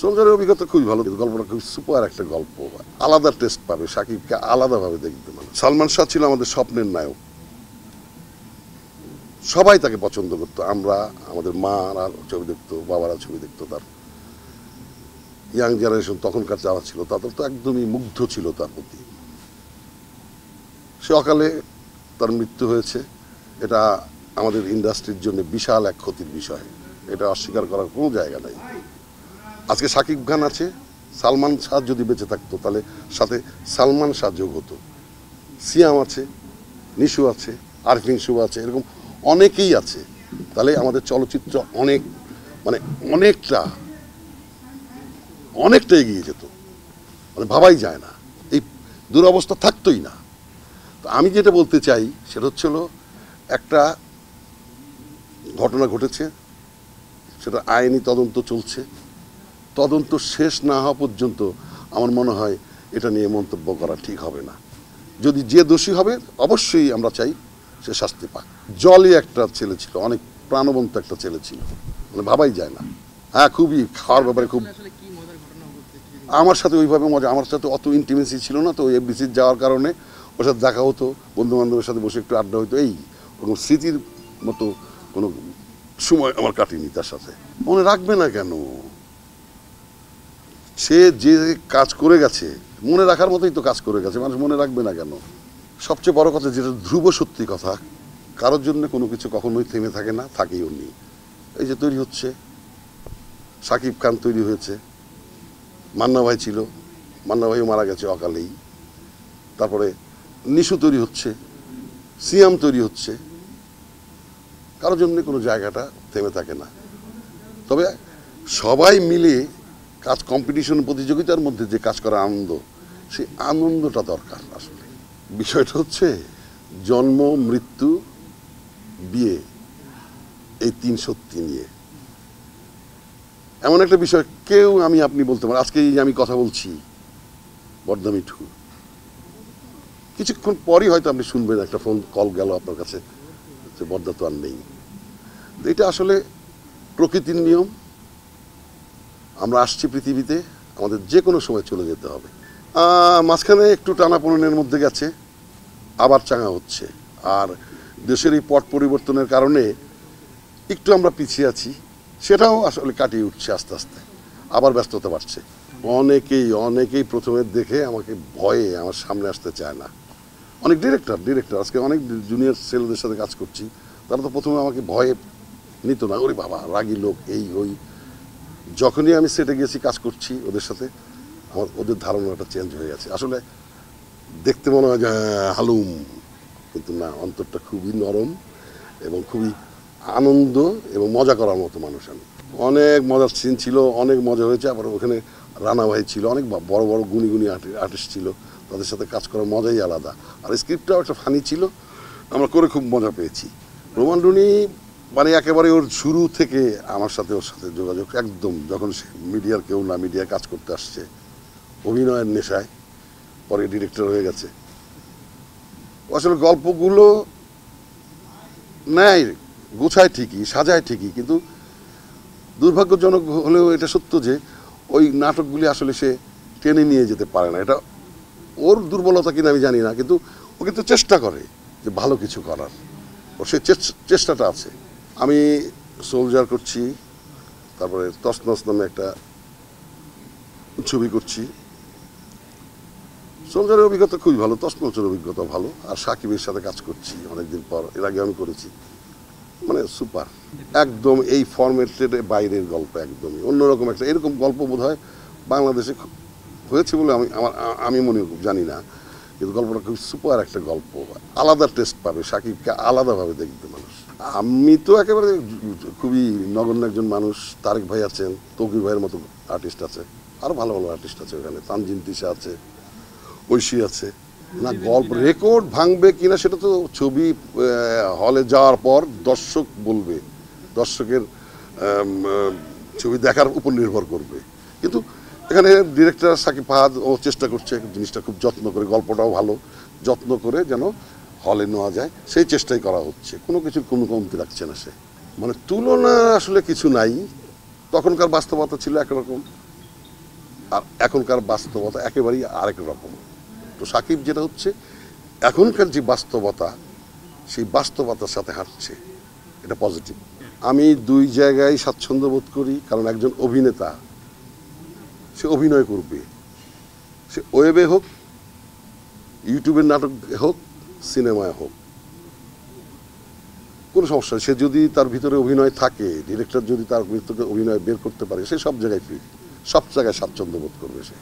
সোলজারের অভিজ্ঞতা খুবই ভালো, গল্পটা খুব সুপার একটা গল্প, আলাদা টেস্ট পাবে, শাকিবকে আলাদাভাবে দেখবে মানুষ। সালমান শাহ ছিল আমাদের স্বপ্নের নায়ক, সবাই তাকে পছন্দ করতো, আমরা, আমাদের মারা ছবি দেখতো, বাবারা ছবি দেখতো, তার ইয়াং জেনারেশন তখনকার যারা ছিল তাদের তো একদমই মুগ্ধ ছিল তার প্রতি। সে অকালে তার মৃত্যু হয়েছে, এটা আমাদের ইন্ডাস্ট্রির জন্য বিশাল এক ক্ষতির বিষয়, এটা অস্বীকার করার কোনো জায়গা নাই। আজকে শাকিব খান আছে, সালমান শাহ যদি বেঁচে থাকতো তাহলে সাথে সালমান শাহ যোগ হতো, সিয়াম আছে, নিশু আছে, আরফিন শুভ আছে, এরকম অনেকেই আছে, তাহলে আমাদের চলচ্চিত্র অনেক মানে অনেকটা এগিয়ে যেত, মানে ভাবাই যায় না, এই দুরবস্থা থাকতোই না। তো আমি যেটা বলতে চাই সেটা হচ্ছিল, একটা ঘটনা ঘটেছে, সেটা আইনি তদন্ত চলছে, তদন্ত শেষ না হওয়া পর্যন্ত আমার মনে হয় এটা নিয়ে মন্তব্য করা ঠিক হবে না। যদি যে দোষী হবে অবশ্যই আমরা চাই সে শাস্তি পাক। জলই একটা ছেলে ছিল, অনেক প্রাণবন্ত একটা ছেলে ছিল, মানে ভাবাই যায় না। হ্যাঁ, খুবই খাওয়ার ব্যাপারে খুব, আমার সাথে ওইভাবে মজা, আমার সাথে অত ইন্টিমেসি ছিল না তো, এফডিসি যাওয়ার কারণে ওর সাথে দেখা হতো, বন্ধু বান্ধবের সাথে বসে একটু আড্ডা হতো, এই ওরকম স্মৃতির মতো কোনো সময় আমার কাটিনি তার সাথে। মনে রাখবে না কেন? সে যে কাজ করে গেছে মনে রাখার মতোই তো কাজ করে গেছে, মানুষ মনে রাখবে না কেন? সবচেয়ে বড় কথা যেটা ধ্রুব সত্যি কথা, কারোর জন্য কোনো কিছু কখনোই থেমে থাকে না, থাকেই উনি। এই যে তৈরি হচ্ছে, শাকিব খান তৈরি হয়েছে, মান্না ভাই ছিল, মান্না ভাইও মারা গেছে অকালেই, তারপরে নিশু তৈরি হচ্ছে, সিয়াম তৈরি হচ্ছে, কারোর জন্য কোনো জায়গাটা থেমে থাকে না। তবে সবাই মিলে কাজ, কম্পিটিশন প্রতিযোগিতার মধ্যে যে কাজ করার আনন্দ, সেই আনন্দটা দরকার। আসলে বিষয়টা হচ্ছে জন্ম, মৃত্যু, বিয়ে, এই তিন সত্যি নিয়ে এমন একটা বিষয় কেউ আপনি বলতে পারেন, আজকে এই যে আমি কথা বলছি বর্ধা মিঠু, কিছুক্ষণ পরই হয়তো আপনি শুনবেন একটা ফোন কল গেল আপনার কাছে যে বর্ধা তো আর নেই। এটা আসলে প্রকৃতির নিয়ম, আমরা আসছি পৃথিবীতে, আমাদের যে কোনো সময় চলে যেতে হবে। মাঝখানে একটু টানাপোড়েনের মধ্যে গেছে, আবার চাঙা হচ্ছে, আর দেশের এই পট পরিবর্তনের কারণে একটু আমরা পিছিয়ে আছি, সেটাও আসলে কাটিয়ে উঠছে আস্তে আস্তে, আবার ব্যস্ততা বাড়ছে। অনেকেই প্রথমে দেখে আমাকে ভয়ে আমার সামনে আসতে চায় না। অনেক ডিরেক্টর আজকে অনেক জুনিয়র ছেলেদের সাথে কাজ করছি, তারা তো প্রথমে আমাকে ভয়ে নিত না, ওরে বাবা রাগী লোক, এই ওই। যখনই আমি সেটে গেছি, কাজ করছি ওদের সাথে, আমার ওদের ধারণাটা চেঞ্জ হয়ে গেছে। আসলে দেখতে মনে হয় যে হালুম, কিন্তু না, অন্তরটা খুবই নরম এবং খুবই আনন্দ এবং মজা করার মতো মানুষ আমি। অনেক মজার সিন ছিল, অনেক মজা হয়েছে। আবার ওখানে রানা ভাই ছিল, অনেক বড় বড় গুণী আর্টিস্ট ছিল, তাদের সাথে কাজ করার মজাই আলাদা। আর স্ক্রিপ্টটাও একটা ফানি ছিল, আমরা করে খুব মজা পেয়েছি। রোমান রুনি মানে একেবারে ওর শুরু থেকে আমার সাথে, ওর সাথে যোগাযোগ একদম, যখন সে মিডিয়ার কেউ না, মিডিয়ায় কাজ করতে আসছে অভিনয়ের নেশায়, পরে ডিরেক্টর হয়ে গেছে। আসলে গল্পগুলো নেয়, গোছায় ঠিকই, সাজায় ঠিকই, কিন্তু দুর্ভাগ্যজনক হলেও এটা সত্য যে ওই নাটকগুলি আসলে সে টেনে নিয়ে যেতে পারে না। এটা ওর দুর্বলতা কিনা আমি জানি না, কিন্তু ও কিন্তু চেষ্টা করে যে ভালো কিছু করার, ও সে চেষ্টাটা আছে। আমি সোলজার করছি, তারপরে তসনস নামে একটা ছবি করছি। সোলজারের অভিজ্ঞতা খুবই ভালো, তসনসের অভিজ্ঞতা ভালো, আর সাকিবের সাথে কাজ করছি অনেকদিন পর, এর আগে আমি করেছি, মানে সুপার একদম। এই ফরম্যাটের বাইরের গল্প, একদমই অন্যরকম একটা, এরকম গল্প বোধ হয় বাংলাদেশে হয়েছে বলে আমি মনে জানি না, কিন্তু গল্পটা খুব সুপার একটা গল্প, আলাদা টেস্ট পাবে, সাকিবকে আলাদাভাবে দেখবে মানুষ। আমি তো একেবারে খুবই নগণ্য একজন মানুষ, তারেক ভাই আছেন, তৌকির ভাইয়ের মতো আর্টিস্ট আছে, আরও ভালো ভালো আর্টিস্ট আছে ওখানে, তানজিন তিশা আছে, ঐশী আছে। না, গল্প রেকর্ড ভাঙবে কিনা সেটা তো ছবি হলে যাওয়ার পর দর্শক বলবে, দর্শকের ছবি দেখার উপর নির্ভর করবে। কিন্তু এখানে ডিরেক্টর সাকিব ফাহাদ ও চেষ্টা করছে জিনিসটা খুব যত্ন করে, গল্পটাও ভালো যত্ন করে যেন হলে নেওয়া যায়, সেই চেষ্টাই করা হচ্ছে, কোনো কিছুর কোনো কমতি রাখছে না সে। মানে তুলনা আসলে কিছু নাই, তখনকার বাস্তবতা ছিল একরকম, আর এখনকার বাস্তবতা একেবারেই আরেক রকম। তো সাকিব যেটা হচ্ছে এখনকার যে বাস্তবতা, সেই বাস্তবতার সাথে হাঁটছে, এটা পজিটিভ। আমি দুই জায়গায় স্বাচ্ছন্দ্য বোধ করি, কারণ একজন অভিনেতা সে অভিনয় করবে, সে ওয়েবে হোক, ইউটিউবের নাটক হোক, সিনেমায় হোক, কোনো সমস্যা নেই। সে যদি তার ভিতরে অভিনয় থাকে, ডিরেক্টর যদি তার ভিতরে অভিনয় বের করতে পারে, সে সব জায়গায় ফ্রি, সব জায়গায় স্বাচ্ছন্দ্য বোধ করবে সে।